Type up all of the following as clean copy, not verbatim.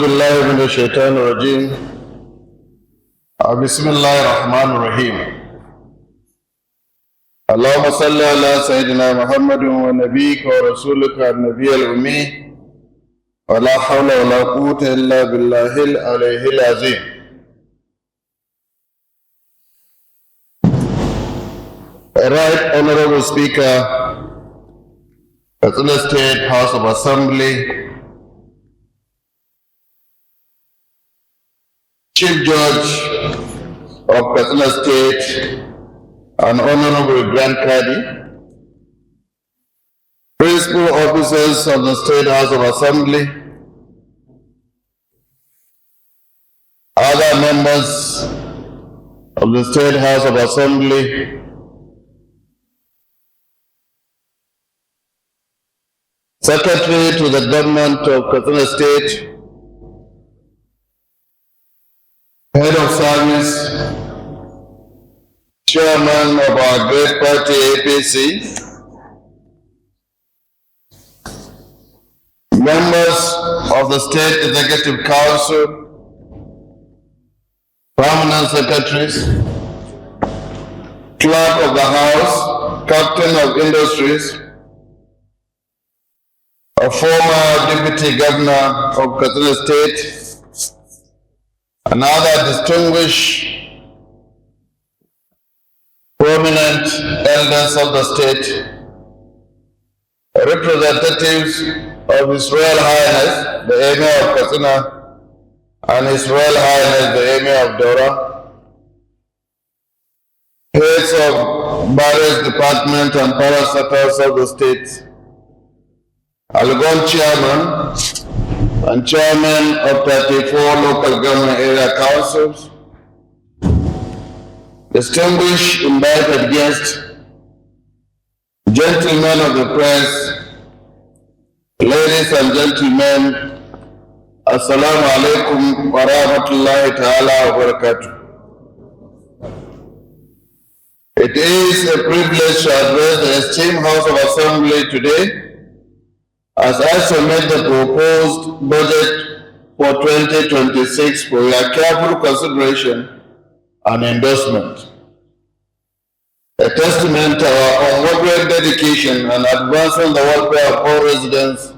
بالله من الشيطان الرجيم. بسم الله الرحمن الرحيم. اللهم صل على سيدنا محمد ونبيك ورسولك النبي الأمي ولا حول ولا قوة إلا بالله العلي العظيم. Right Honorable Speaker, Katsina State House of Assembly, Chief Judge of Katsina State, and Honorable Grand Kadi, Principal Officers of the State House of Assembly, other members of the State House of Assembly, Secretary to the Government of Katsina State, Head of Service, Chairman of our great party APC, members of the State Executive Council, permanent secretaries, clerk of the House, captain of industries, a former deputy governor of Katsina State, and other distinguished prominent elders of the state, representatives of His Royal Highness, the Emir of Katsina, and His Royal Highness, the Emir of Dora, heads of various departments and parastatals of the state, Algon Chairman and Chairman of 34 local government area councils, distinguished invited guests, gentlemen of the press, ladies and gentlemen, Assalamu alaikum wa rahmatullahi ta'ala wa barakatuh. It is a privilege to address the esteemed House of Assembly today as I submit the proposed budget for 2026 for your careful consideration and endorsement. A testament to our unwavering dedication and advancing the welfare of all residents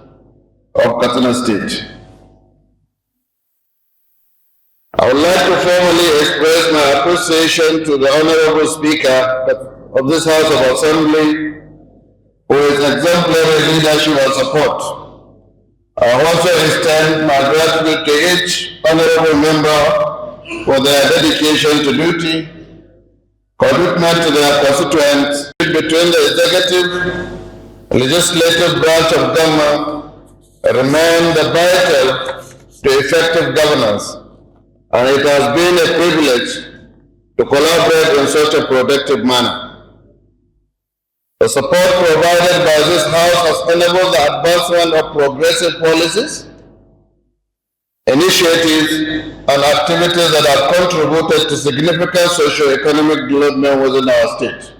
of Katsina State. I would like to formally express my appreciation to the Honorable Speaker of this House of Assembly for his exemplary leadership and support. I also extend my gratitude to each honorable member for their dedication to duty, commitment to their constituents. Between the executive and legislative branch of government remain the vital to effective governance, and it has been a privilege to collaborate in such a productive manner. The support provided by this House has enabled the advancement of progressive policies, initiatives, and activities that have contributed to significant socio-economic development within our state.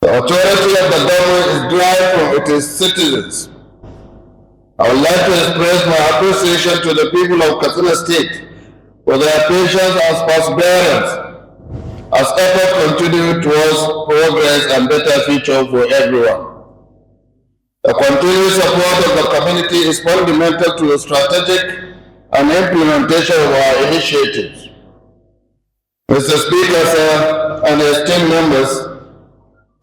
The authority of the government is derived from its citizens. I would like to express my appreciation to the people of Katsina State for their patience and perseverance as efforts continue towards progress and better future for everyone. The continued support of the community is fundamental to the strategic and implementation of our initiatives. Mr. Speaker, sir, and esteemed members,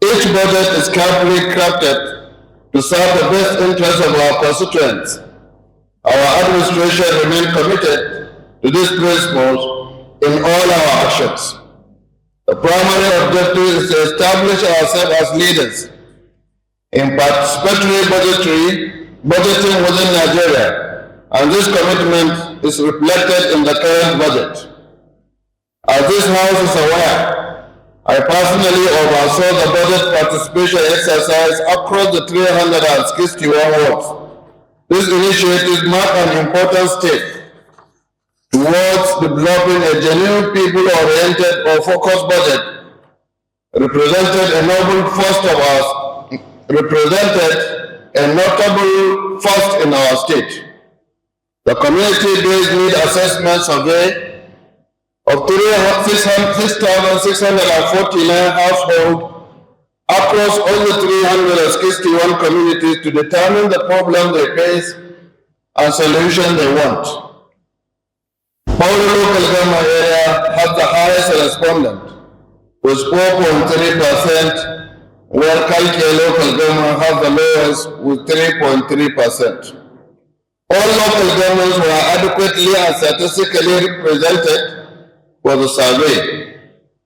each budget is carefully crafted to serve the best interests of our constituents. Our administration remains committed to these principles in all our actions. The primary objective is to establish ourselves as leaders in participatory budgeting within Nigeria, and this commitment is reflected in the current budget. As this House is aware, I personally oversaw the budget participation exercise across the 361 wards. This initiative marked an important step towards developing a genuine people-oriented or focused budget, represented a notable first in our state. The community-based need assessment survey of 6,649 households across all the 361 communities to determine the problem they face and solution they want. Paulo local government area has the highest respondent with 4.3%, where Kalke local government has the lowest with 3.3%. All local governments were adequately and statistically represented for the survey.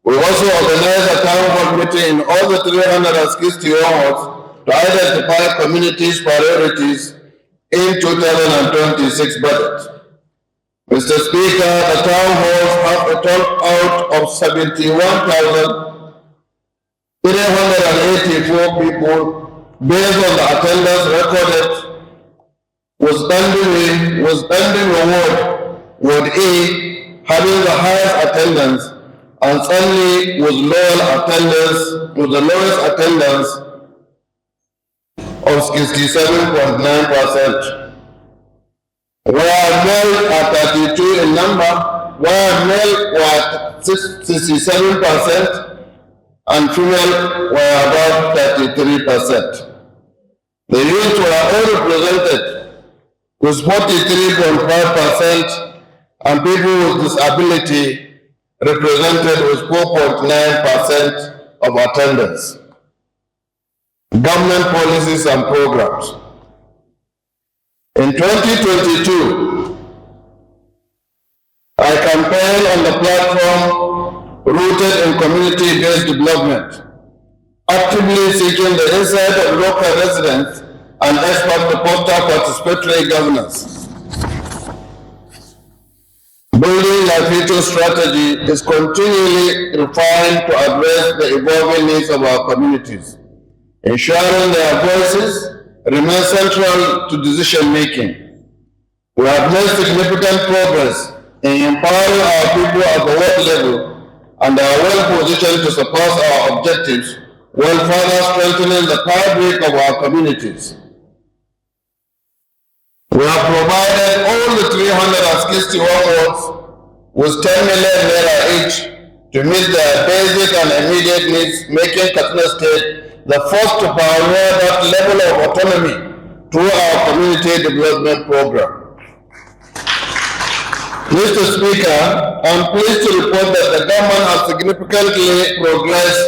We also organized a town hall meeting in all the 361 wards to identify communities' priorities in 2026 budget. Mr. Speaker, the town halls have a turnout of 71,384 people based on the attendance recorded, was standing Ward A having the highest attendance, and Stanley with the lowest attendance of 67.9%. Where male are 32 in number, where male were 67%, and female were about 33%. The youth were all represented with 43.5%, and people with disability represented with 4.9% of attendance. Government policies and programs. In 2022, I campaigned on the platform rooted in community-based development, actively seeking the insight of local residents and experts to foster participatory governance. Building a future strategy is continually refined to address the evolving needs of our communities, ensuring their voices remain central to decision-making. We have made significant progress in empowering our people at the world level and are well positioned to support our objectives while further strengthening the fabric of our communities. We have provided all the 361 wards with 10 million naira each to meet their basic and immediate needs, making Katsina State the first to pioneer that level of autonomy through our community development program. Mr. Speaker, I am pleased to report that the government has significantly progressed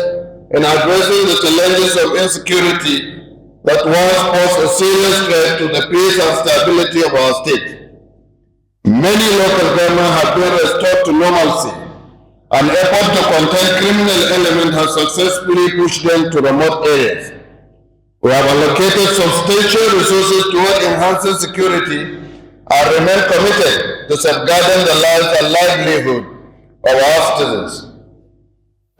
in addressing the challenges of insecurity that once posed a serious threat to the peace and stability of our state. Many local governments have been restored to normalcy. An effort to contain criminal elements has successfully pushed them to remote areas. We have allocated substantial resources toward enhancing security and remain committed to safeguarding the lives and livelihood of our citizens.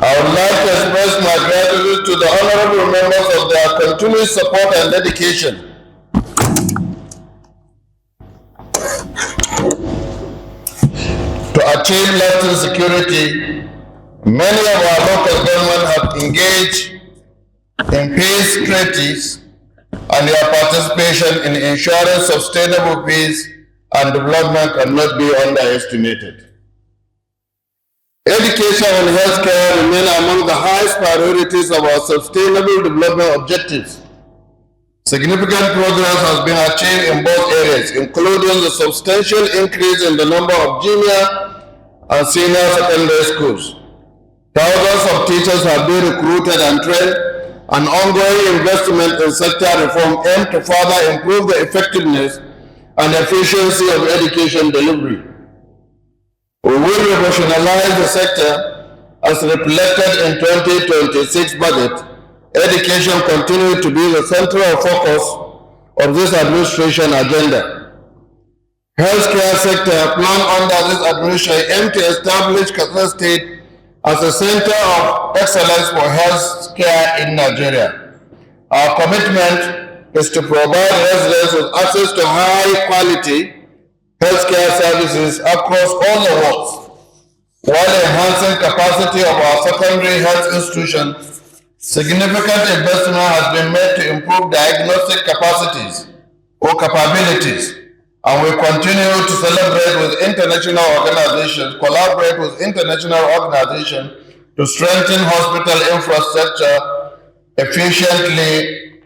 I would like to express my gratitude to the honorable members of their continued support and dedication. To achieve lasting security, many of our local governments have engaged in peace treaties, and their participation in ensuring sustainable peace and development cannot be underestimated. Education and healthcare remain among the highest priorities of our sustainable development objectives. Significant progress has been achieved in both areas, including the substantial increase in the number of junior and senior secondary schools. Thousands of teachers have been recruited and trained, and ongoing investment in sector reform aim to further improve the effectiveness and efficiency of education delivery. We will revolutionize the sector as reflected in 2026 budget. Education continues to be the central focus of this administration agenda. Healthcare sector plan under this administration aim to establish Katsina State as a center of excellence for health care in Nigeria. Our commitment is to provide residents with access to high quality healthcare services across all the wards, while enhancing capacity of our secondary health institutions. Significant investment has been made to improve diagnostic capacities or capabilities and we continue to celebrate with international organizations, collaborate with international organizations to strengthen hospital infrastructure efficiently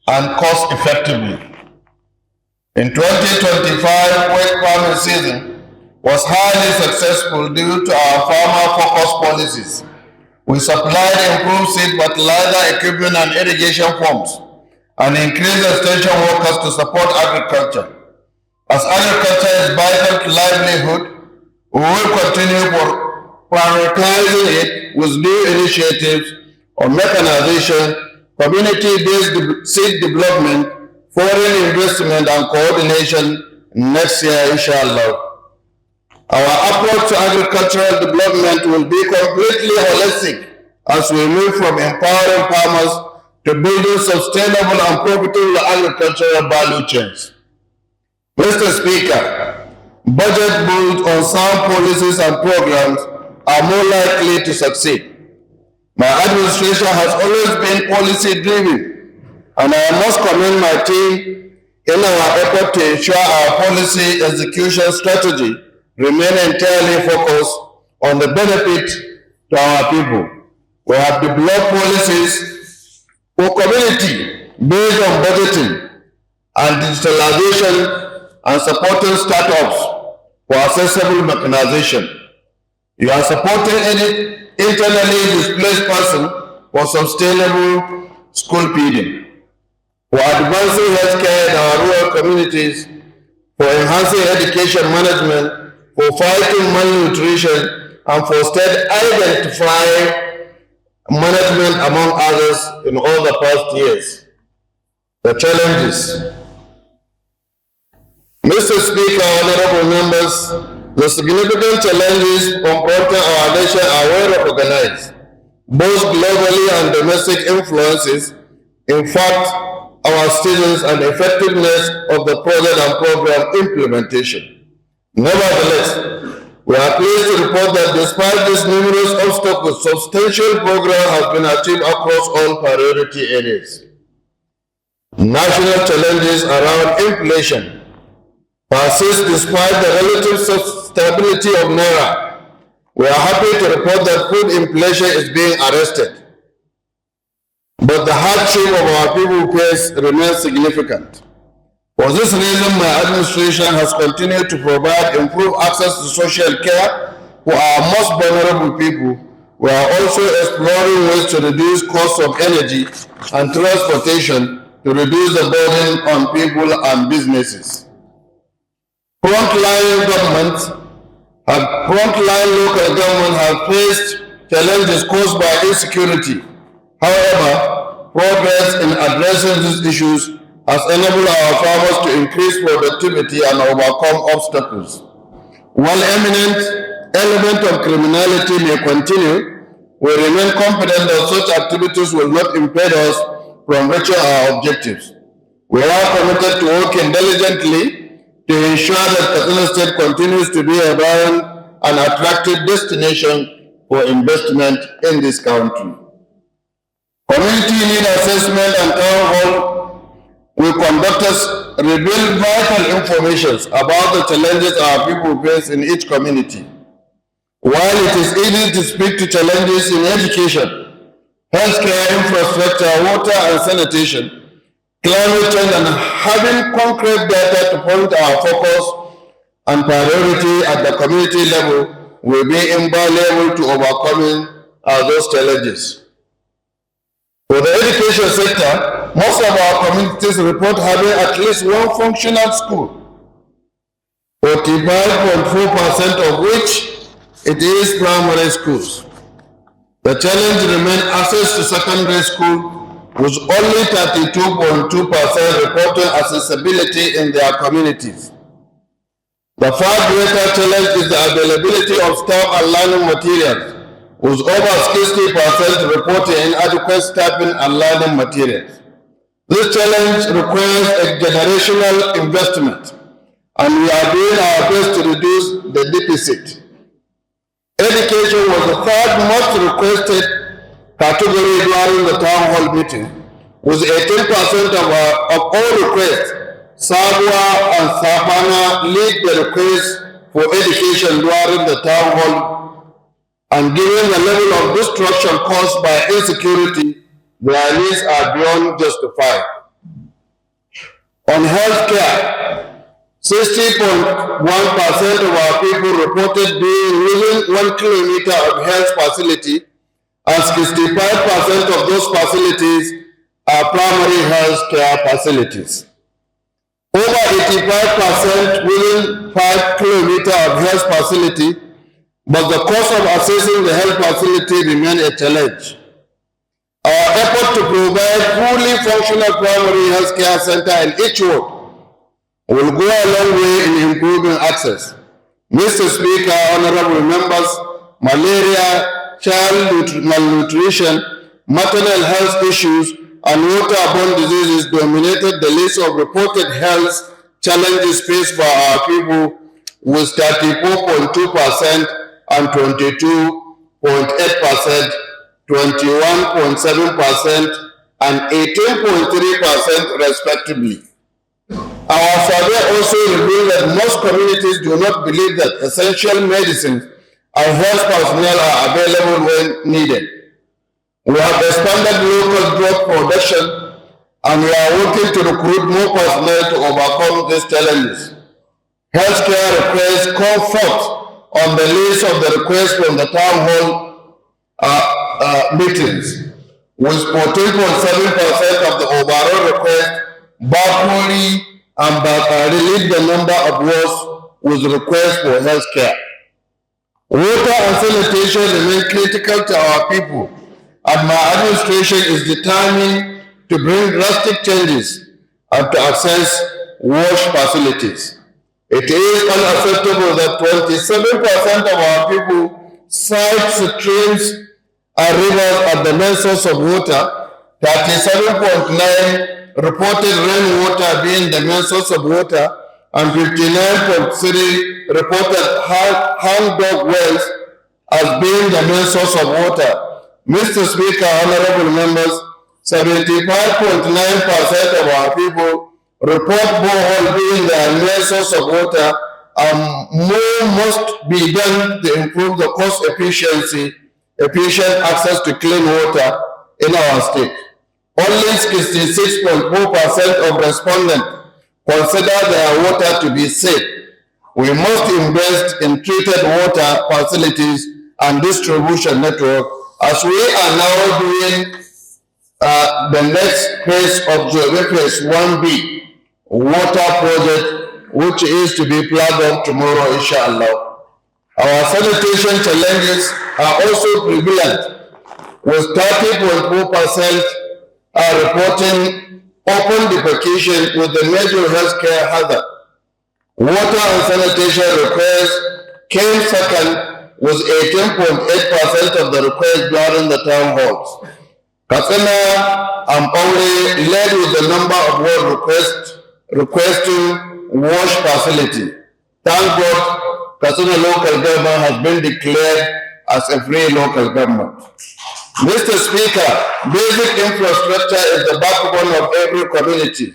and cost effectively. In 2025, wheat farming season was highly successful due to our farmer-focused policies. We supplied improved seed, fertilizer, equipment, and irrigation pumps, and increased extension workers to support agriculture. As agriculture is vital to livelihood, we will continue prioritizing it with new initiatives on mechanization, community-based seed development, foreign investment, and coordination next year, inshallah. Our approach to agricultural development will be completely holistic as we move from empowering farmers to building sustainable and profitable agricultural value chains. Mr. Speaker, budget built on sound policies and programs are more likely to succeed. My administration has always been policy-driven, and I must commend my team in our effort to ensure our policy execution strategy remain entirely focused on the benefit to our people. We have developed policies for community based on budgeting and digitalization and supporting startups for accessible mechanization. You are supporting any internally displaced person for sustainable school feeding, for advancing healthcare in our rural communities, for enhancing education management, for fighting malnutrition, and for state identifying management, among others, in all the past years. The challenges. Mr. Speaker, honorable members, the significant challenges confronting our nation are well recognized, both globally and domestic influences. In fact, our students and effectiveness of the project and program implementation. Nevertheless, we are pleased to report that despite these numerous obstacles, substantial progress has been achieved across all priority areas. National challenges around inflation persist despite the relative stability of Naira. We are happy to report that food inflation is being arrested, but the hardship of our people face remains significant. For this reason, my administration has continued to provide improved access to social care for our most vulnerable people. We are also exploring ways to reduce costs of energy and transportation to reduce the burden on people and businesses. Frontline local governments have faced challenges caused by insecurity. However, progress in addressing these issues has enabled our farmers to increase productivity and overcome obstacles. While eminent element of criminality may continue, we remain confident that such activities will not impede us from reaching our objectives. We are committed to working diligently to ensure that Katsina State continues to be a vibrant and attractive destination for investment in this country. Community need assessment and town hall will conduct us reveal vital information about the challenges our people face in each community. While it is easy to speak to challenges in education, healthcare, infrastructure, water and sanitation, climate change, and having concrete data to point our focus and priority at the community level will be invaluable to overcoming those challenges. For the education sector, most of our communities report having at least one functional school, 45.4% of which it is primary schools. The challenge remains access to secondary school, with only 32.2% reporting accessibility in their communities. The far greater challenge is the availability of staff and learning materials, with over 60% reporting inadequate staffing and learning materials. This challenge requires a generational investment, and we are doing our best to reduce the deficit. Education was the third most requested category during the town hall meeting, with 18% of all requests Sabwa and Sapana lead the request for education during the town hall, and given the level of destruction caused by insecurity, their needs are beyond justified. On healthcare, 60.1% of our people reported being within 1 kilometer of health facility, and 65% of those facilities are primary health care facilities. Over 85% within 5 kilometers of health facility, but the cost of accessing the health facility remains a challenge. Our effort to provide fully functional primary health care center in each ward will go a long way in improving access. Mr. Speaker, honorable members, malaria, child malnutrition, maternal health issues, and waterborne diseases dominated the list of reported health challenges faced by our people, with 34.2% and 22.8%, 21.7%, and 18.3% respectively. Our survey also revealed that most communities do not believe that essential medicines and health personnel are available when needed. We have expanded local drug production, and we are working to recruit more personnel to overcome these challenges. Healthcare requests come forth on the list of the requests from the town hall meetings, with 14.7% of the overall request Bakuri and Bakari lead the number of wards with requests for health care. Water and sanitation remain critical to our people, and my administration is determined to bring drastic changes and to access wash facilities. It is unacceptable that 27% of our people cite streams and rivers as the main source of water, 37.9% reported rainwater being the main source of water, and 59.3% reported hand-dug wells as being the main source of water. Mr. Speaker, honorable members, 75.9% of our people report borehole being their main source of water, and more must be done to improve the efficient access to clean water in our state. Only 66.4% of respondents consider their water to be safe. We must invest in treated water facilities and distribution network, as we are now doing the next phase of phase 1B water project, which is to be plugged up tomorrow, inshallah. Our sanitation challenges are also prevalent, with 30.4% are reporting open defecation with the major healthcare hazard. Water and sanitation requests came second, with 18.8% of the requests during the town halls. Katsina and Pauli led with the number of ward requesting wash facility. Thank God, Katsina local government has been declared as a free local government. Mr. Speaker, basic infrastructure is the backbone of every community.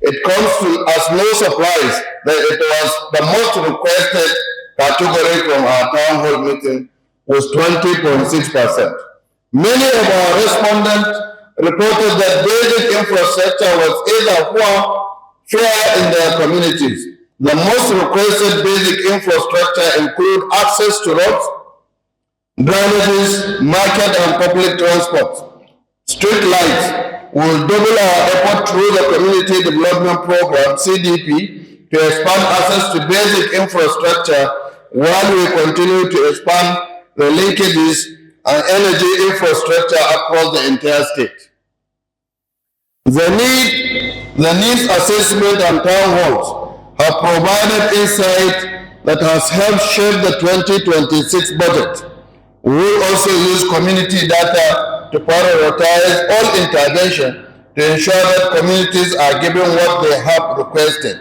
It comes to us no surprise that it was the most requested category from our town hall meeting, with 20.6%. Many of our respondents reported that basic infrastructure was either poor, fair in their communities. The most requested basic infrastructure include access to roads, drainages, market and public transport. Street lights will double our effort through the Community Development Program, CDP, to expand access to basic infrastructure while we continue to expand the linkages and energy infrastructure across the entire state. The needs assessment and town halls have provided insight that has helped shape the 2026 budget. We will also use community data to prioritize all intervention to ensure that communities are given what they have requested.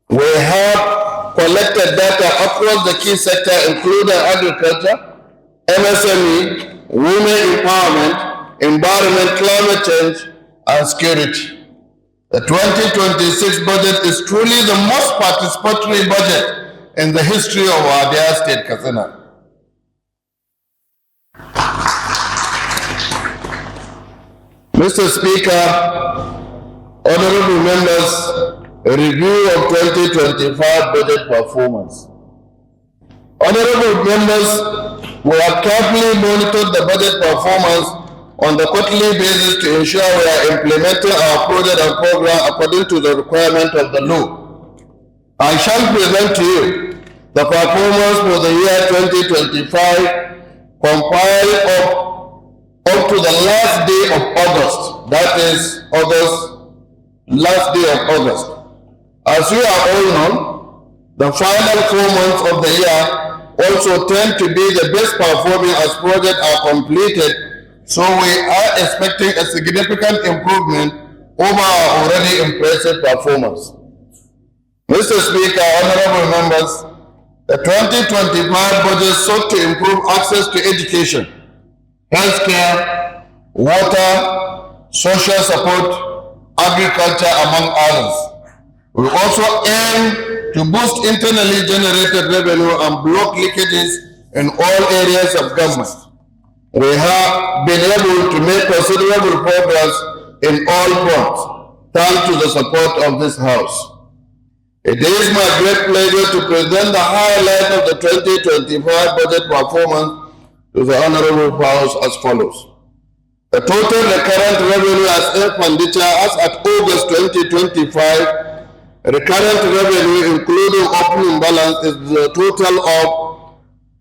We have collected data across the key sectors, including agriculture, MSME, women empowerment, environment, climate change, and security. The 2026 budget is truly the most participatory budget in the history of our dear state, Katsina. Mr. Speaker, honorable members, a review of 2025 budget performance. Honorable members, we have carefully monitored the budget performance on the quarterly basis to ensure we are implementing our project and program according to the requirement of the law. I shall present to you the performance for the year 2025 compiled up to the last day of August, that is last day of August. As you are all known, the final 4 months of the year also tend to be the best performing as projects are completed, so we are expecting a significant improvement over our already impressive performance. Mr. Speaker, honorable members, the 2025 budget sought to improve access to education, healthcare, water, social support, agriculture, among others. We also aim to boost internally generated revenue and block leakages in all areas of government. We have been able to make considerable progress in all fronts, thanks to the support of this House. It is my great pleasure to present the highlight of the 2025 budget performance to the Honorable House as follows. The total recurrent revenue as expenditure as at August 2025, recurrent revenue including opening balance is the total of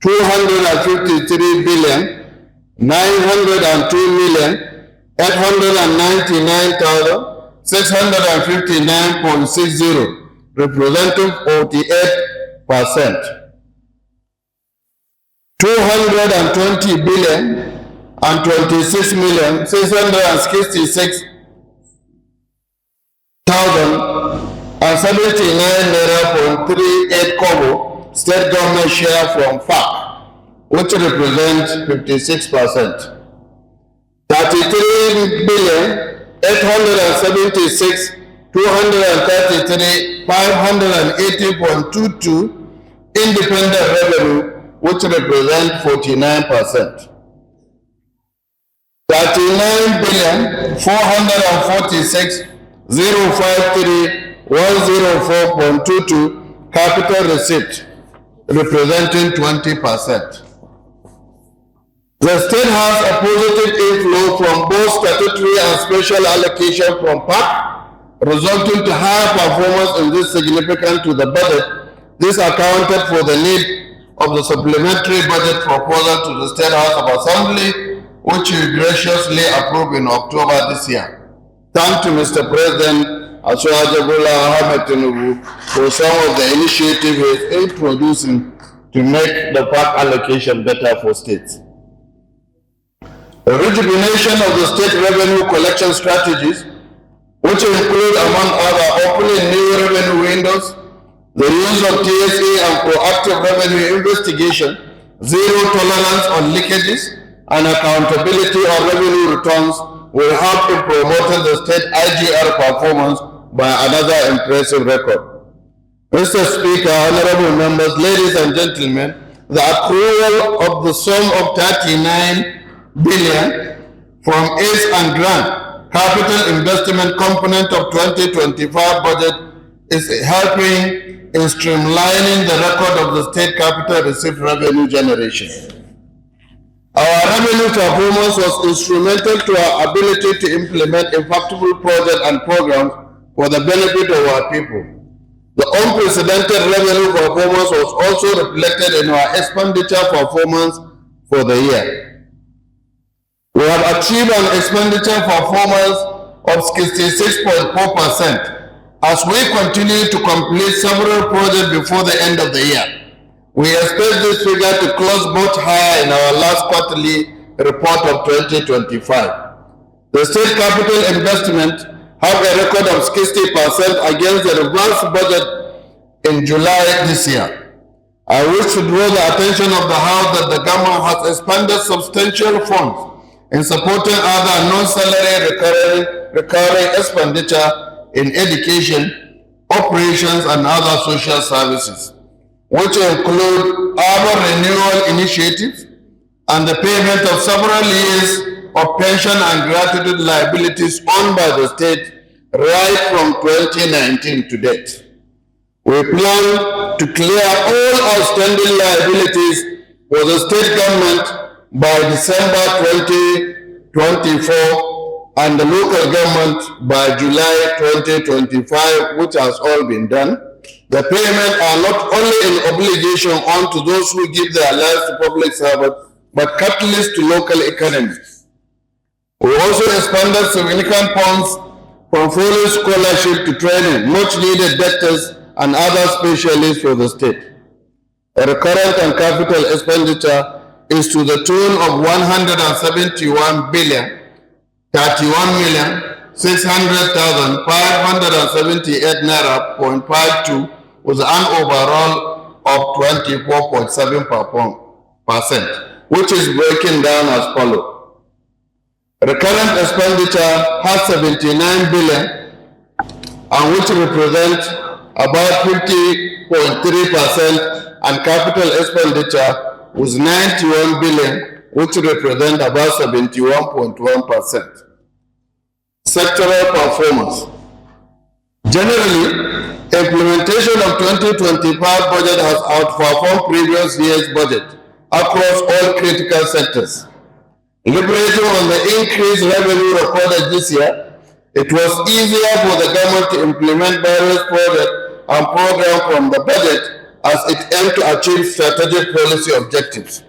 253 billion 902 million 899,659.60, representing 48%. 220 billion and 26 million 666,079 naira.38 kobo state government share from FAC, which represents 56%. 33 billion 876 233 580.22 independent revenue, which represents 49%. 39 billion 446 053 104.22 capital receipt, representing 20%. The state has a positive inflow from both statutory and special allocation from PAC, resulting to higher performance in this significant to the budget. This accounted for the need of the supplementary budget proposal to the State House of Assembly, which we graciously approved in October this year. Thank to Mr. President Bola Ahmed Tinubu for some of the initiatives he is introducing to make the PAC allocation better for states. The rejuvenation of the state revenue collection strategies, which include, among other, opening new revenue windows, the use of TSA and proactive revenue investigation, zero tolerance on leakages, and accountability on revenue returns will help in promoting the state IGR performance by another impressive record. Mr. Speaker, honorable members, ladies and gentlemen, the accrual of the sum of 39 billion from ACE and grant capital investment component of 2025 budget is helping in streamlining the record of the state capital received revenue generation. Our revenue performance was instrumental to our ability to implement impactful projects and programs for the benefit of our people. The unprecedented revenue performance was also reflected in our expenditure performance for the year. We have achieved an expenditure performance of 66.4% as we continue to complete several projects before the end of the year. We expect this figure to close much higher in our last quarterly report of 2025. The state capital investment have a record of 60% against the revised budget in July this year. I wish to draw the attention of the House that the government has expanded substantial funds in supporting other non-salary recurring expenditure in education, operations, and other social services, which include urban renewal initiatives and the payment of several years of pension and gratitude liabilities owned by the state right from 2019 to date. We plan to clear all outstanding liabilities for the state government by December 2024 and the local government by July 2025, which has all been done. The payments are not only an obligation on to those who give their lives to public service, but catalyst to local economies. We also expanded significant funds from foreign scholarship to training much needed doctors and other specialists for the state. A recurrent and capital expenditure is to the tune of 171 billion 31,600,578 naira 0.52 with an overall of 24.7%, which is breaking down as follows. Recurrent expenditure has 79 billion and which represents about 50.3%, and capital expenditure was 91 billion, which represent about 71.1%. Sectoral performance. Generally, implementation of 2025 budget has outperformed previous year's budget across all critical sectors. Leveraging on the increased revenue recorded this year, it was easier for the government to implement various projects and programs from the budget as it aimed to achieve strategic policy objectives.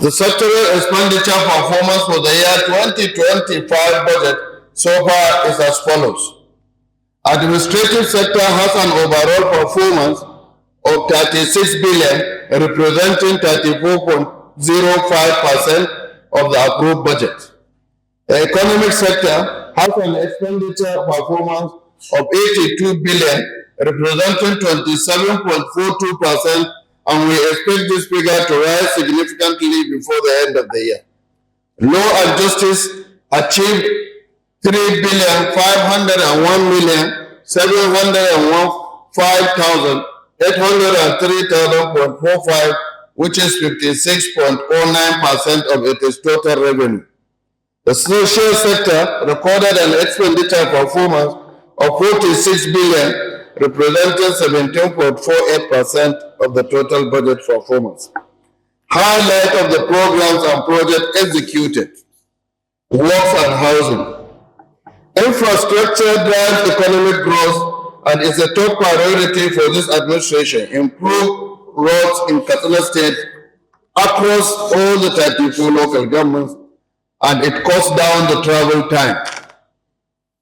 The sectoral expenditure performance for the year 2025 budget so far is as follows. Administrative sector has an overall performance of 36 billion, representing 34.05% of the approved budget. The economic sector has an expenditure performance of 82 billion, representing 27.42%, and we expect this figure to rise significantly before the end of the year. Law and Justice achieved 3,501,705,803.45, which is 56.09% of its total revenue. The social sector recorded an expenditure performance of 46 billion, representing 17.48% of the total budget performance. Highlight of the programs and projects executed. Works and housing. Infrastructure drives economic growth and is a top priority for this administration. Improve roads in Katsina State across all the 34 local governments, and it cuts down the travel time.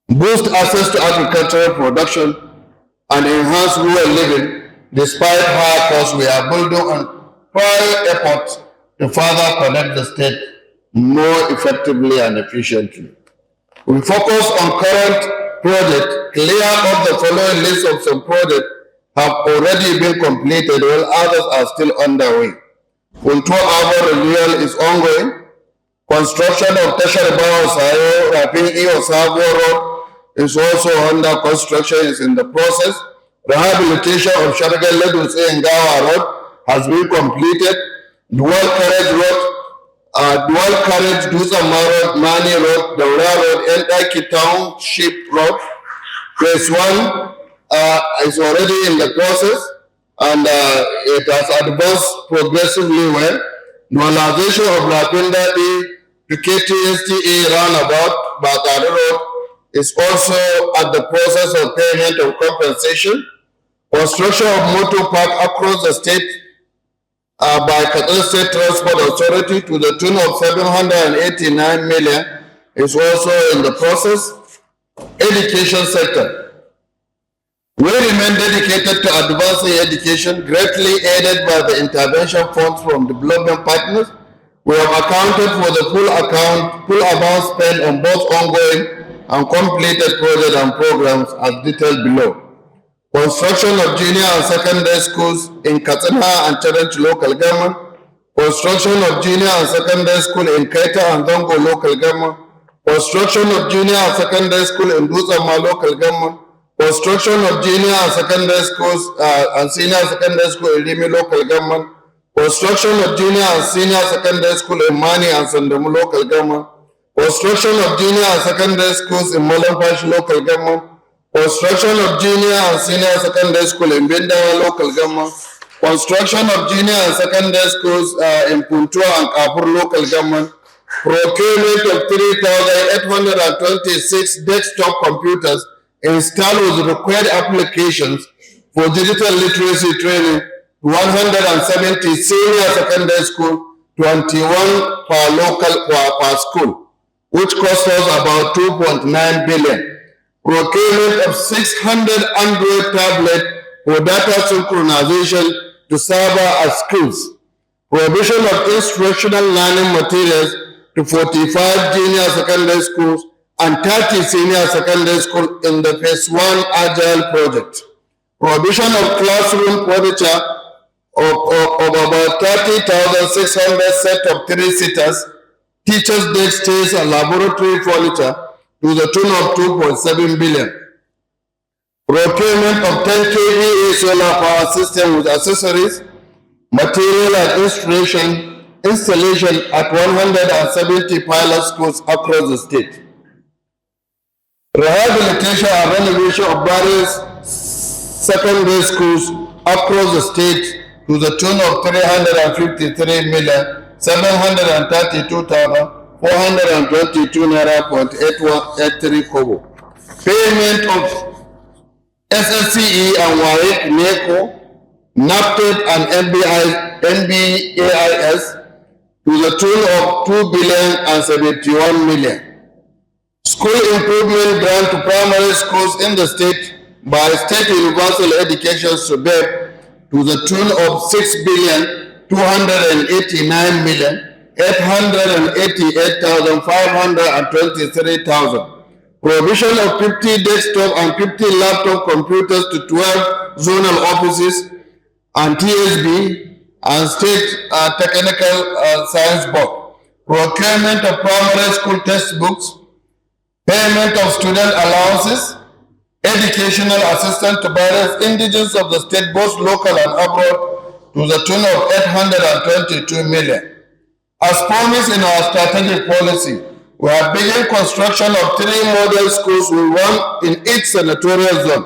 Boost access to agricultural production and enhance rural living. Despite high costs, we are building on prior efforts to further connect the state more effectively and efficiently. We focus on current projects. Clear up the following list of some projects have already been completed while others are still underway. Punto Urban Renewal is ongoing. Construction of Tashar Bawasayo, Rapin Iyo Sabo Road is also under construction, is in the process. Rehabilitation of Sharagal Leduse and Gawa Road has been completed. Dual carriage Dusama Road, Mani Road, Daura Road, Entaki Township Road. Phase 1 is already in the process and it has advanced progressively well. Normalization of Rapindadi to KTSTA roundabout, Batari Road, is also at the process of payment of compensation. Construction of motor park across the state by Katsina State Transport Authority to the tune of 789 million is also in the process. Education sector. We remain dedicated to advancing education, greatly aided by the intervention funds from development partners. We have accounted for the full amount spent on both ongoing and completed projects and programs as detailed below. Construction of junior and secondary schools in Katsina and Challenge local government. Construction of junior and secondary school in Kaita and Dongo local government. construction of junior and secondary school in Dutsenma local government, construction of junior and secondary schools and senior secondary school in Rimi local government, construction of junior and senior secondary school in Mani and Sandamu local government, construction of junior and secondary schools in Molamfash local government, construction of junior and senior secondary school in Bindawa local government, construction of junior and secondary schools in Puntua and Kapur local government, procurement of 3,826 desktop computers installed with required applications for digital literacy training, 170 senior secondary school, 21 per school, which cost us about 2.9 billion. Procurement of 600 Android tablets for data synchronization to server at schools. Provision of instructional learning materials to 45 junior secondary schools and 30 senior secondary schools in the Phase 1 Agile project. Provision of classroom furniture of about 30,600 set of 3-seaters, teachers' desk chairs and laboratory furniture to the tune of 2.7 billion. Procurement of 10 kVA solar power system with accessories, material and installation at 170 pilot schools across the state. Rehabilitation and renovation of various secondary schools across the state to the tune of 353,732,422 naira.8183 kobo. Payment of SSCE and WAEC, NECO, NAPTED and NBAIS to the tune of 2,071 million. School improvement grant to primary schools in the state by State Universal Education SUBEB to the tune of 6,289,888,523,000. Provision of 50 desktop and 50 laptop computers to 12 zonal offices and TSB and State Technical Science Board. Procurement of primary school textbooks, payment of student allowances, educational assistance to various indigents of the state, both local and abroad, to the tune of 822 million. As promised in our strategic policy, we have begun construction of 3 model schools with 1 in each senatorial zone.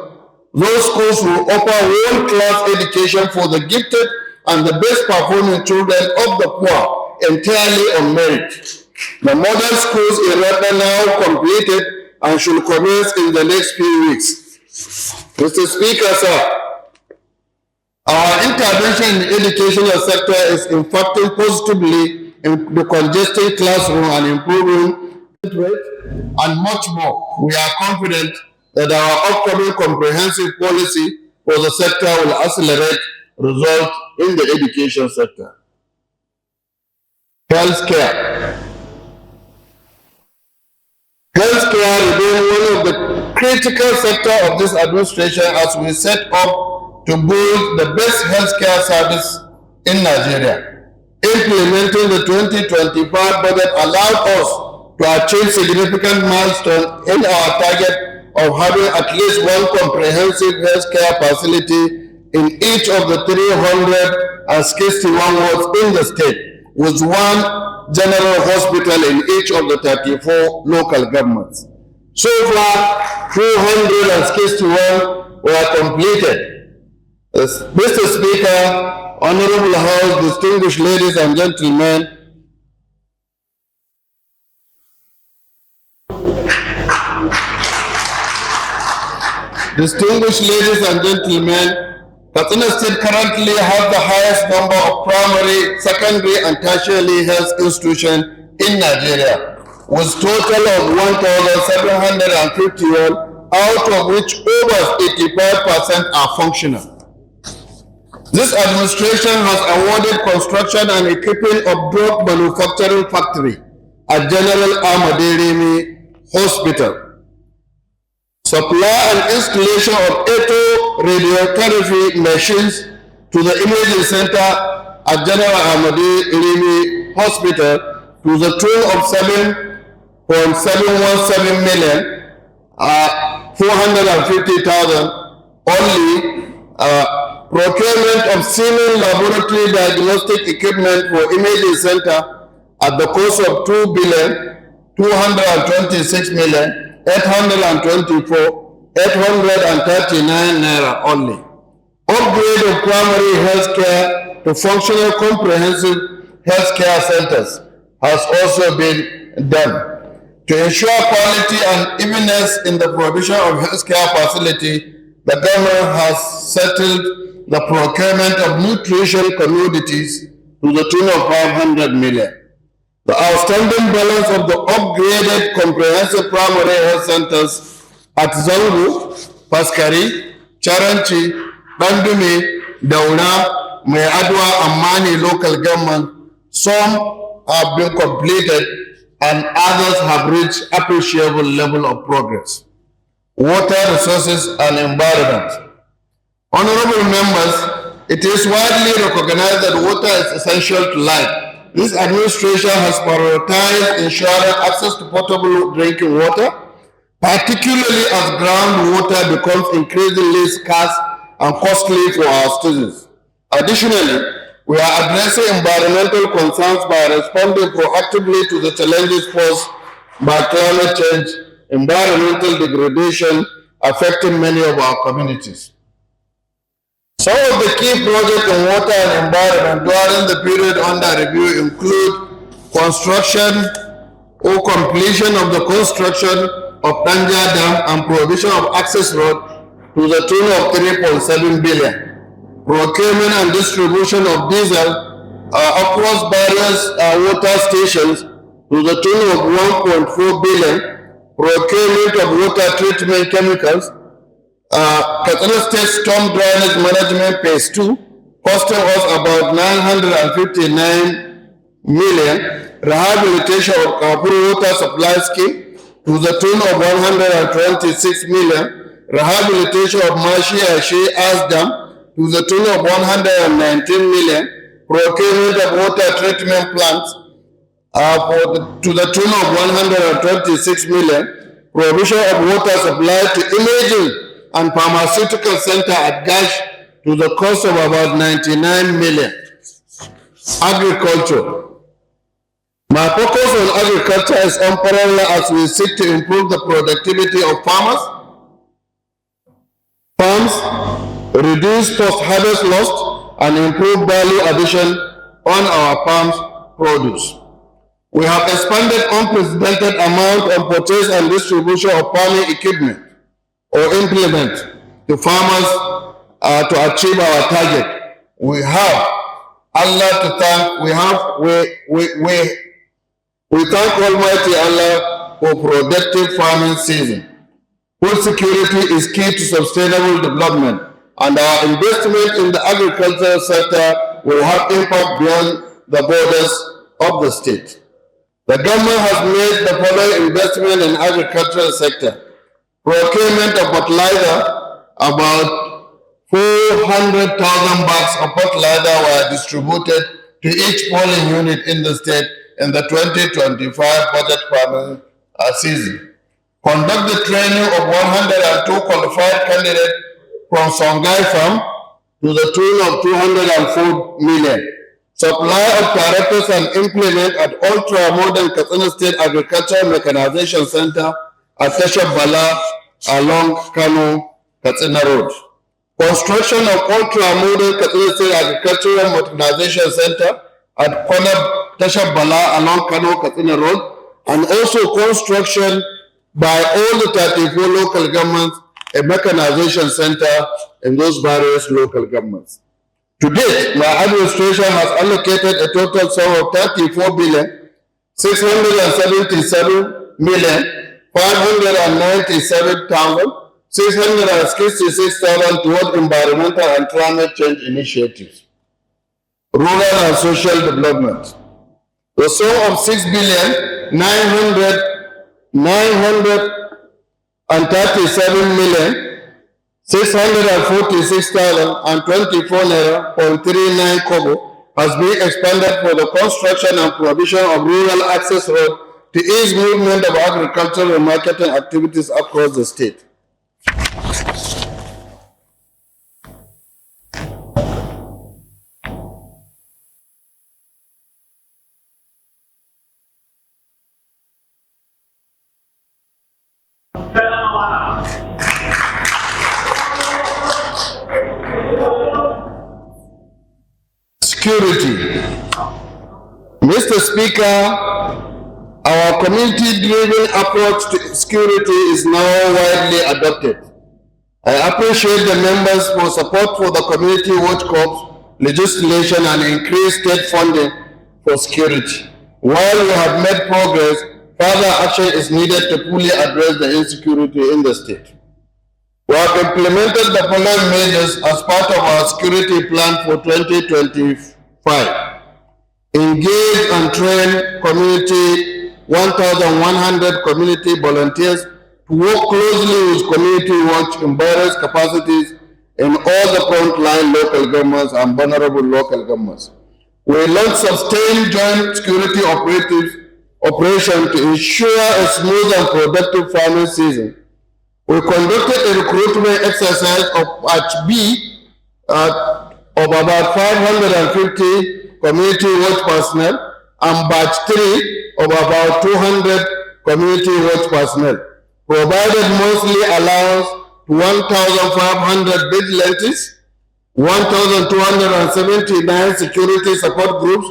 Those schools will offer world-class education for the gifted and the best performing children of the poor, entirely on merit. The model schools in Rwanda now completed and should commence in the next few weeks. Mr. Speaker, sir, our intervention in the educational sector is impacting positively in the congested classroom and improving rate and much more. We are confident that our upcoming comprehensive policy for the sector will accelerate results in the education sector. Healthcare. Healthcare remains one of the critical sector of this administration as we set up to build the best healthcare service in Nigeria. Implementing the 2025 budget allowed us to achieve significant milestone in our target of having at least 1 comprehensive healthcare facility in each of the 361 wards in the state, with 1 general hospital in each of the 34 local governments. So far, 261 were completed. Mr. Speaker, Honorable House, distinguished ladies and gentlemen, Katsina State currently has the highest number of primary, secondary, and tertiary health institutions in Nigeria, with total of 1,751, out of which over 85% are functional. This administration has awarded construction and equipping of drug manufacturing factory at General Ahmad Hospital. Supply and installation of radiotherapy machines to the imaging center at General Ahmad Hospital to the tune of million, 450,000 only. Procurement of semen laboratory diagnostic equipment for imaging center at the cost of 2,226,839 naira only. Upgrade of primary health care to functional comprehensive health care centers has also been done. To ensure quality and evenness in the provision of health care facility, the government has settled the procurement of nutrition commodities to the tune of 500 million. The outstanding balance of the upgraded comprehensive primary health centers at Zangu, Paskari, Charanchi, Bandumi, Dauna, Mayadwa, and Mani local government, some have been completed and others have reached appreciable level of progress. Water resources and environment. Honorable members, it is widely recognized that water is essential to life. This administration has prioritized ensuring access to potable drinking water, particularly as groundwater becomes increasingly scarce and costly for our citizens. Additionally, we are addressing environmental concerns by responding proactively to the challenges posed by climate change, environmental degradation affecting many of our communities. Some of the key projects in water and environment during the period under review include construction or completion of the construction of Danja Dam and provision of access road to the tune of 3.7 billion. Procurement and distribution of diesel across various water stations to the tune of 1.4 billion. Procurement of water treatment chemicals, Katsina State Storm Drainage Management Phase 2, costing us about 959 million. Rehabilitation of Kapuru Water Supply Scheme to the tune of 126 million. Rehabilitation of Mashi Ashe As Dam to the tune of 119 million. Procurement of water treatment plants to the tune of 126 million. Provision of water supply to imaging and pharmaceutical center at Gash to the cost of about 99 million. Agriculture. My focus on agriculture is unparalleled as we seek to improve the productivity of farms, reduce post-harvest loss, and improve value addition on our farms' produce. We have expanded unprecedented amount of purchase and distribution of farming equipment or implement to farmers to achieve our target. We have Allah to thank. We thank Almighty Allah for productive farming season. Food security is key to sustainable development, and our investment in the agricultural sector will have impact beyond the borders of the state. The government has made the following investment in agricultural sector. Procurement of fertilizer, about 400,000 bags of fertilizer were distributed to each polling unit in the state in the 2025 budget farming season. Conduct the training of 102 qualified candidates from Songhai Farm to the tune of 204 million. Supply of tractors and implement at ultra-modern Katsina State Agricultural Mechanization Center at Bala along Kano Katsina Road. Construction of ultra-modern Katsina State Agricultural Mechanization Center at Bala along Kano Katsina Road, and also construction by all the 34 local governments a mechanization center in those various local governments. To date, my administration has allocated a total sum of 34,677,597,666 toward environmental and climate change initiatives. Rural and social development. The sum of 6,946,646,024.39 kobo has been expanded for the construction and provision of rural access road to ease movement of agricultural and marketing activities across the state. Security. Mr. Speaker, our community-driven approach to security is now widely adopted. I appreciate the members for support for the Community Watch Corps legislation and increased state funding for security. While we have made progress, further action is needed to fully address the insecurity in the state. We have implemented the following measures as part of our security plan for 2025. Engage and train community 1,100 community volunteers to work closely with community watch in various capacities in all the frontline local governments and vulnerable local governments. We launched sustained joint security operation to ensure a smooth and productive farming season. We conducted a recruitment exercise of Batch B of about 550 community watch personnel and Batch 3 of about 200 community watch personnel, provided monthly allowance to 1,500 vigilantes, 1,279 security support groups,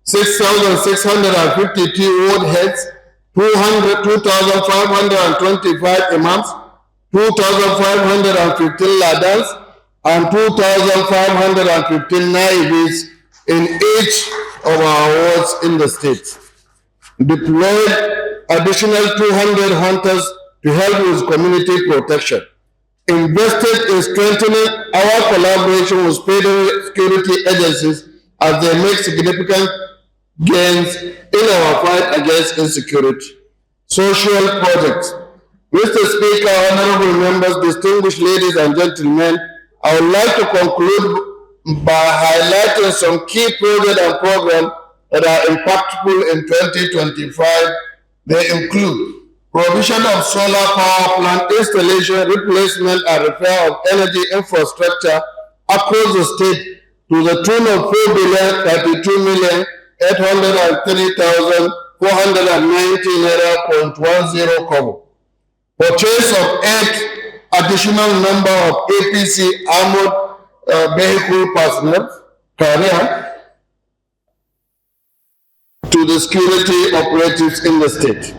6,652 ward heads, 2,525 imams, 2,515 ladans, and 2,515 naibis in each of our wards in the state. Deployed additional 200 hunters to help with community protection. Invested in strengthening our collaboration with federal security agencies as they make significant gains in our fight against insecurity. Social projects. Mr. Speaker, honorable members, distinguished ladies and gentlemen, I would like to conclude by highlighting some key projects and programs that are impactful in 2025. They include provision of solar power plant installation, replacement and repair of energy infrastructure across the state to the tune of 4,32,803,490 naira.10 kobo. Purchase of 8 additional number of APC armored vehicle personnel carrier to the security operatives in the state.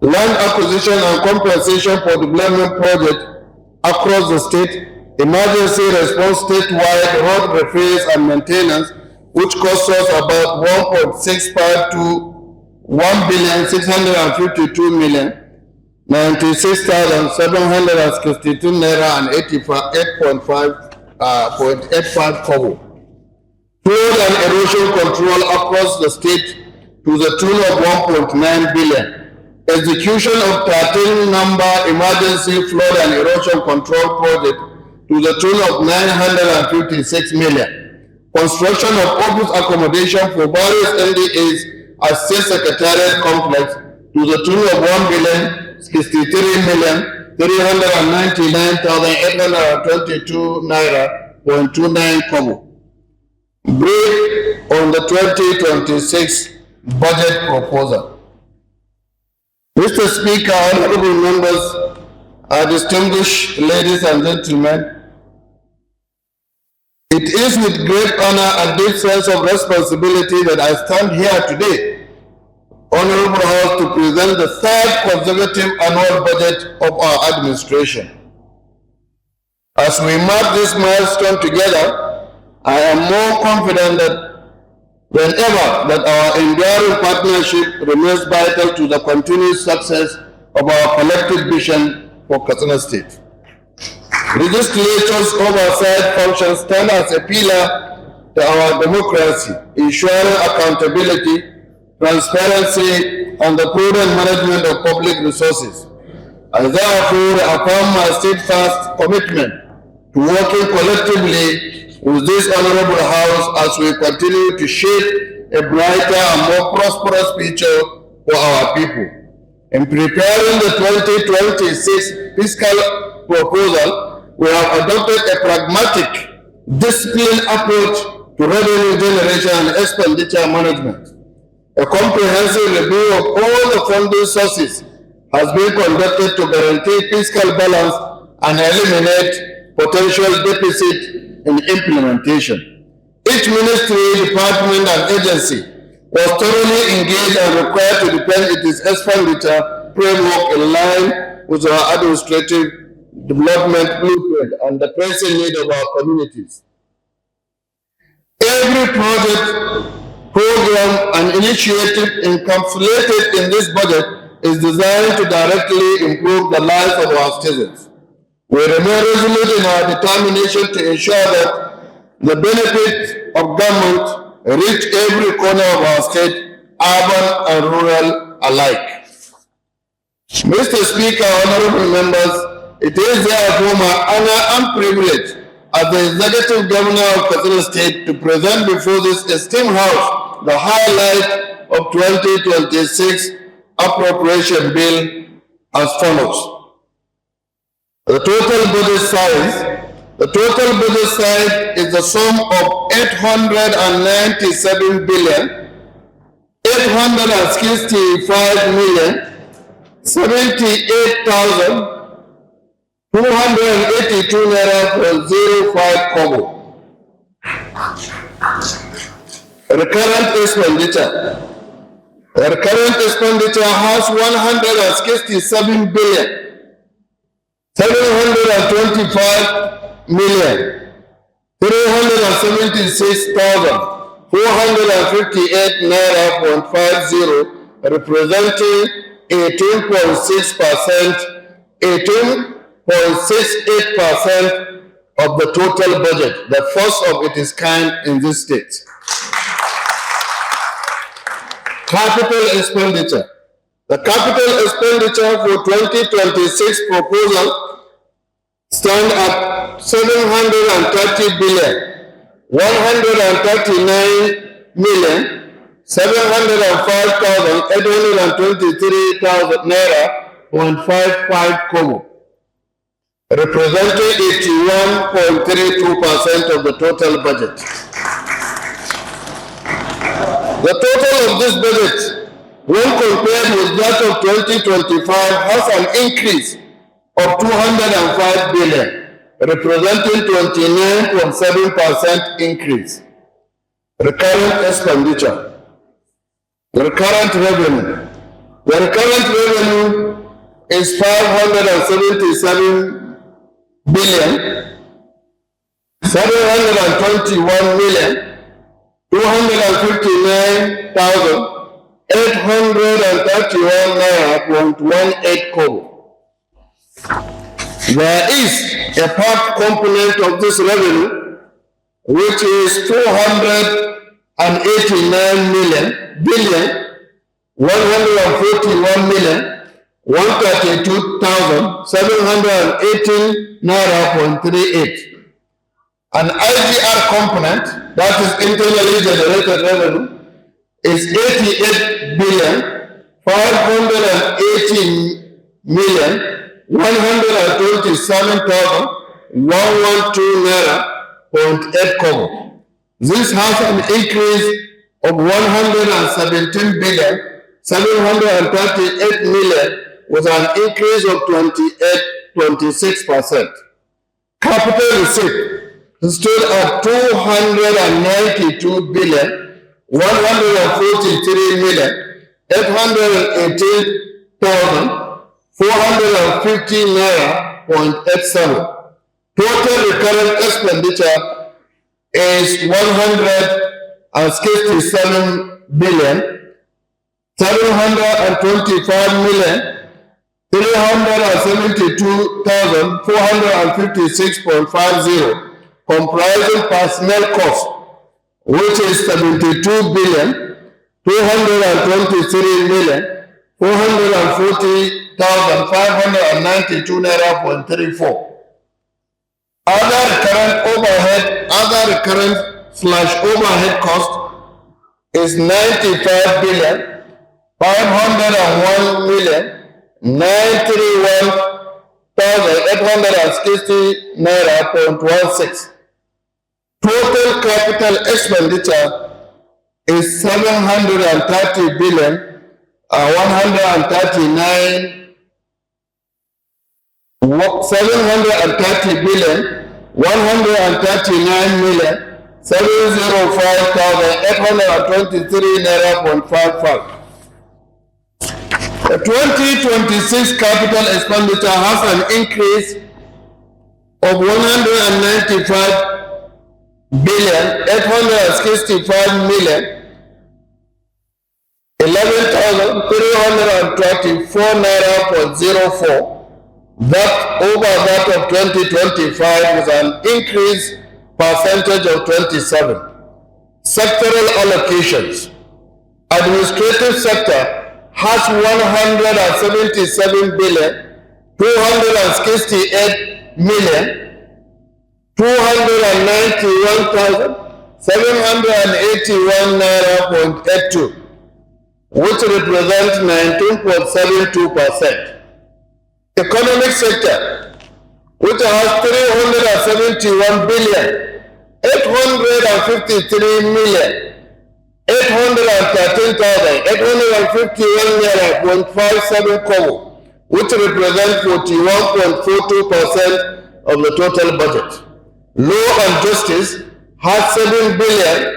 Land acquisition and compensation for development projects across the state, emergency response statewide road repairs and maintenance, which cost us about 1.65 to 1,652,096,762 naira and 8.85 kobo. Flood and erosion control across the state to the tune of 1.9 billion. Execution of 13 number emergency flood and erosion control project to the tune of 956 million. Construction of office accommodation for various NDAs at State Secretariat Complex to the tune of 1,063,399,822 naira.29 kobo. Brief on the 2026 budget proposal. Mr. Speaker, honorable members, distinguished ladies and gentlemen, it is with great honor and deep sense of responsibility that I stand here today, Honorable House, to present the third consecutive annual budget of our administration. As we mark this milestone together, I am more confident than ever that our enduring partnership remains vital to the continued success of our collective vision for Katsina State. Legislature's oversight functions stand as a pillar to our democracy, ensuring accountability, transparency, and the prudent management of public resources. I therefore affirm my steadfast commitment to working collectively with this honorable House as we continue to shape a brighter and more prosperous future for our people. In preparing the 2026 fiscal proposal, we have adopted a pragmatic, disciplined approach to revenue generation and expenditure management. A comprehensive review of all the funding sources has been conducted to guarantee fiscal balance and eliminate potential deficit in implementation. Each ministry, department, and agency was thoroughly engaged and required to defend its expenditure framework in line with our administrative development blueprint and the pressing need of our communities. Every project, program, and initiative encapsulated in this budget is designed to directly improve the lives of our citizens. We remain resolute in our determination to ensure that the benefits of government reach every corner of our state, urban and rural alike. Mr. Speaker, honorable members, it is therefore my honor and privilege as the Executive Governor of Katsina State to present before this esteemed House the highlight of 2026 appropriation bill as follows. The total budget size is the sum of 897 billion 865 million 78,282 naira for 05 kobo. Recurrent expenditure has 167 billion 725 million 376,458 naira 0.50, representing 18.6%, 18.68% of the total budget, the first of its kind in this state. Capital expenditure. The capital expenditure for 2026 proposal stand at 730 billion 139 million 705,823 naira 0.55 kobo, representing 81.32% of the total budget. The total of this budget, when compared with that of 2025, has an increase of 205 billion, representing 29.7% increase. Recurrent expenditure. The recurrent revenue. The recurrent revenue is 577 billion 721 million 259,831 naira 0.18 kobo. There is a part component of this revenue which is 132,718 naira 0.38. An IGR component, that is internally generated revenue, is 88 billion 518 million 127,112 naira 0.8 kobo. This has an increase of 117 billion 738 million with an increase of 26%. Capital receipt stood at 292 billion 143 million 818,450 naira 0.87. Total recurrent expenditure is 167 billion 725 million 372,456.50, comprising personnel cost, which is 72 billion 223 million 440,592 naira 0.34. Other recurrent/overhead cost is 95 billion 501,931,860 naira.16. Total capital expenditure is 730 billion 139 million 705,823 naira.55. The 2026 capital expenditure has an increase of 195 billion 865 million 11,334 naira.04. That over that of 2025 is an increase percentage of 27. Sectoral allocations. Administrative sector has 177 billion 268 million 291,781 naira.82, which represents 19.72%. Economic sector, which has 371 billion 853 million 813,851 naira.57 kobo, which represents 41.42% of the total budget. Law and Justice has 7 billion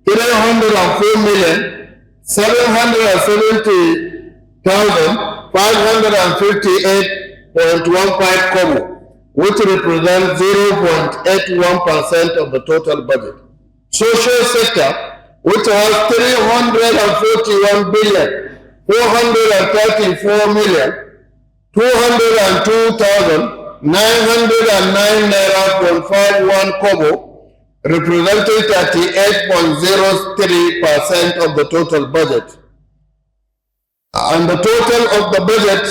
304 million 770,558.15 kobo, which represents 0.81% of the total budget. Social sector, which has 341 billion 434 million 202,909 naira.51 kobo, representing 38.03% of the total budget. And the total of the budget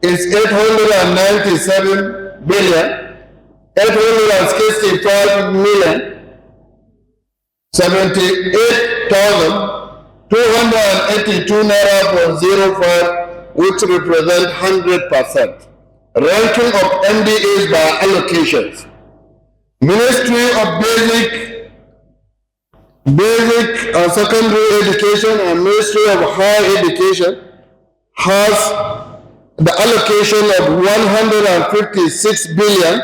is 897 billion 865 million 78,282 naira.05, which represent 100%. Ranking of MDAs by allocations. Ministry of Basic and Secondary Education and Ministry of Higher Education has the allocation of 156 billion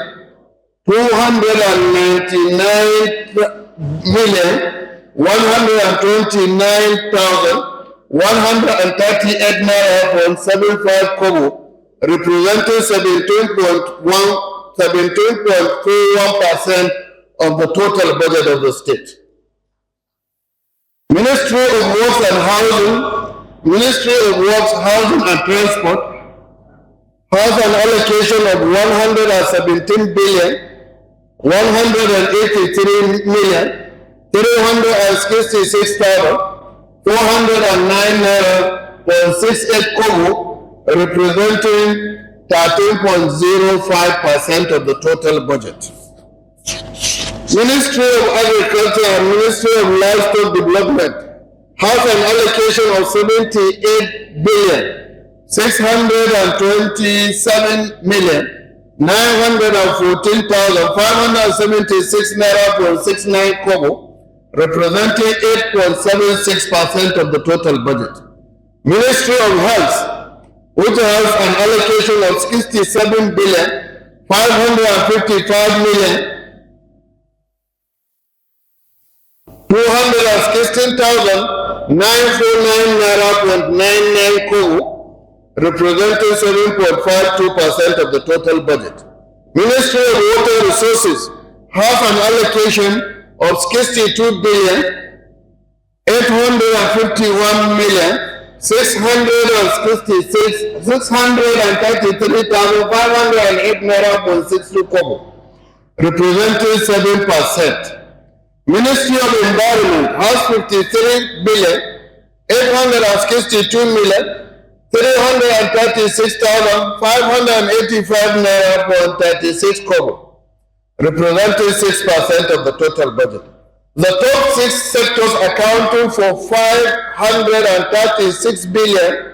299 million 129,138 naira.75 kobo, representing 17.41% of the total budget of the state. Ministry of Works and Housing, Ministry of Works, Housing and Transport has an allocation of 117 billion 183 million 366,409 naira.68 kobo, representing 13.05% of the total budget. Ministry of Agriculture and Ministry of Livestock Development has an allocation of 78 billion 627 million 914,576 naira.69 kobo, representing 8.76% of the total budget. Ministry of Health, which has an allocation of 67 billion 555 million 216,949 naira.99 kobo, representing 7.52% of the total budget. Ministry of Water Resources has an allocation of 62 billion 851 million 633,508 naira.62 kobo, representing 7%. Ministry of Environment has 53 billion 862 million 336,585 naira.36 kobo, representing 6% of the total budget. The top 6 sectors accounting for 536 billion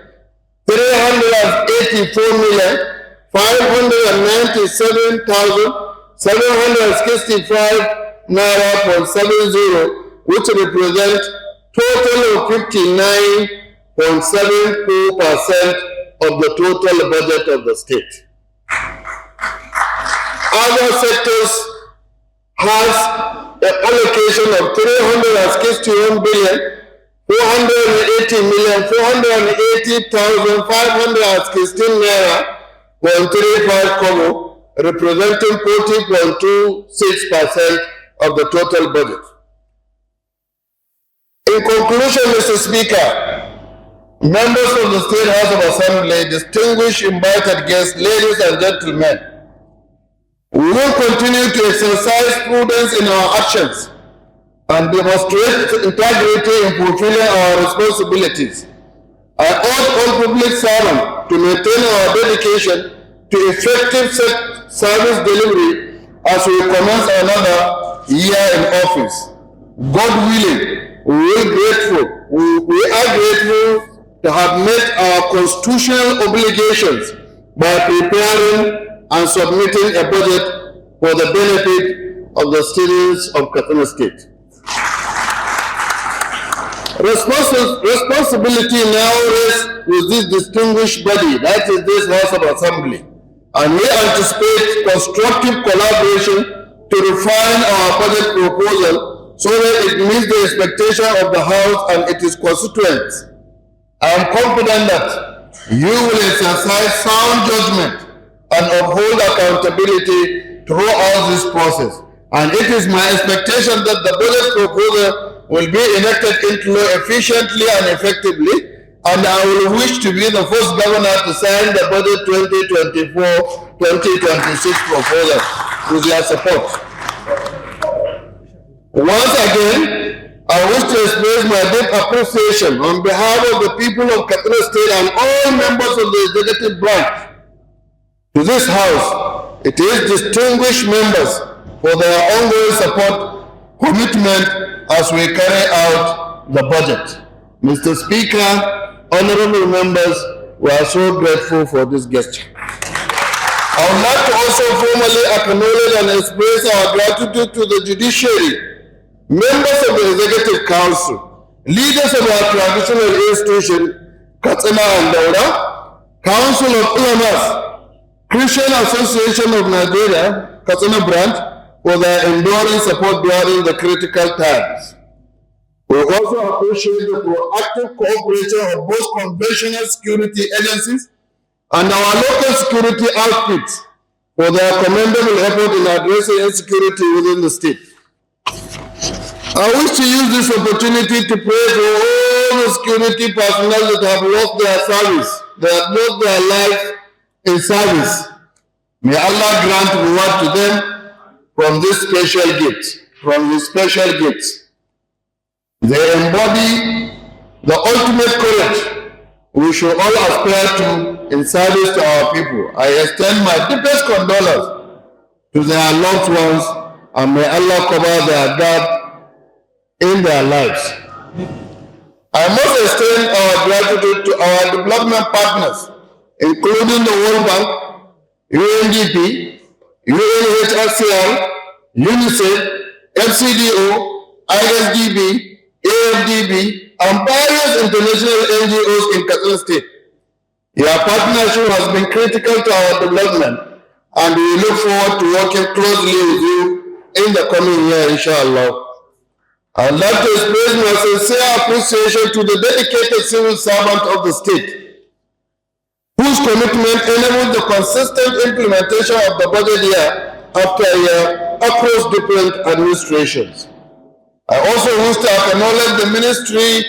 384,597,765 naira.70, which represent total of 59.74% of the total budget of the state. Other sectors has an allocation of 361 billion 480,480,516 naira 135 kobo, representing 40.26% of the total budget. In conclusion, Mr. Speaker, members of the State House of Assembly, distinguished invited guests, ladies and gentlemen, we will continue to exercise prudence in our actions and demonstrate integrity in fulfilling our responsibilities. I urge all public servants to maintain our dedication to effective service delivery as we commence another year in office. God willing, we are grateful to have met our constitutional obligations by preparing and submitting a budget for the benefit of the citizens of Katsina State. Responsibility now rests with this distinguished body, that is this House of Assembly, and we anticipate constructive collaboration to refine our budget proposal so that it meets the expectation of the House and its constituents. I am confident that you will exercise sound judgment and uphold accountability throughout this process. And it is my expectation that the budget proposal will be enacted into law efficiently and effectively, and I will wish to be the first governor to sign the budget 2024-2026 proposal with your support. Once again, I wish to express my deep appreciation on behalf of the people of Katsina State and all members of the executive branch to this House, it is distinguished members for their ongoing support, commitment as we carry out the budget. Mr. Speaker, honorable members, we are so grateful for this gesture. I would like to also formally acknowledge and express our gratitude to the judiciary, members of the Executive Council, leaders of our traditional institution, Katsina and Daura, Council of Ulamas, Christian Association of Nigeria, Katsina branch, for their enduring support during the critical times. We also appreciate the proactive cooperation of both conventional security agencies and our local security outfits for their commendable effort in addressing insecurity within the state. I wish to use this opportunity to pray for all the security personnel that have lost their service, that have lost their life in service. May Allah grant reward to them from this special gift, from His special gifts. They embody the ultimate courage we should all aspire to in service to our people. I extend my deepest condolence to their loved ones, and may Allah cover their gap in their lives. I must extend our gratitude to our development partners, including the World Bank, UNDP, UNHCR, UNICEF, FCDO, ISDB, AFDB, and various international NGOs in Katsina State. Your partnership has been critical to our development, and we look forward to working closely with you in the coming year, inshallah. I would like to express my sincere appreciation to the dedicated civil servant of the state, whose commitment enables the consistent implementation of the budget year after year across different administrations. I also wish to acknowledge the Ministry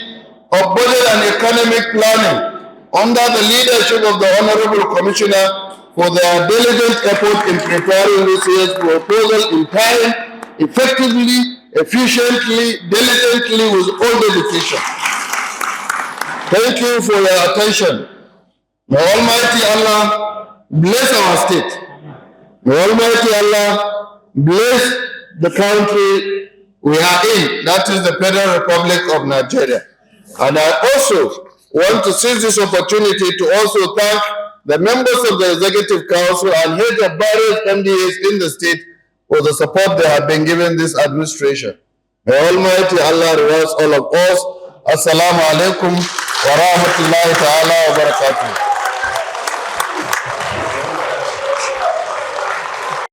of Budget and Economic Planning under the leadership of the Honorable Commissioner for their diligent effort in preparing this year's proposal in time, effectively, efficiently, diligently, with all dedication. Thank you for your attention. May Almighty Allah bless our state. May Almighty Allah bless the country we are in, that is the Federal Republic of Nigeria. And I also want to seize this opportunity to also thank the members of the Executive Council and heads of various MDAs in the state for the support they have been given this administration. May Almighty Allah rewards all of us. Assalamu alaikum wa rahmatullahi ta'ala wa barakatuh.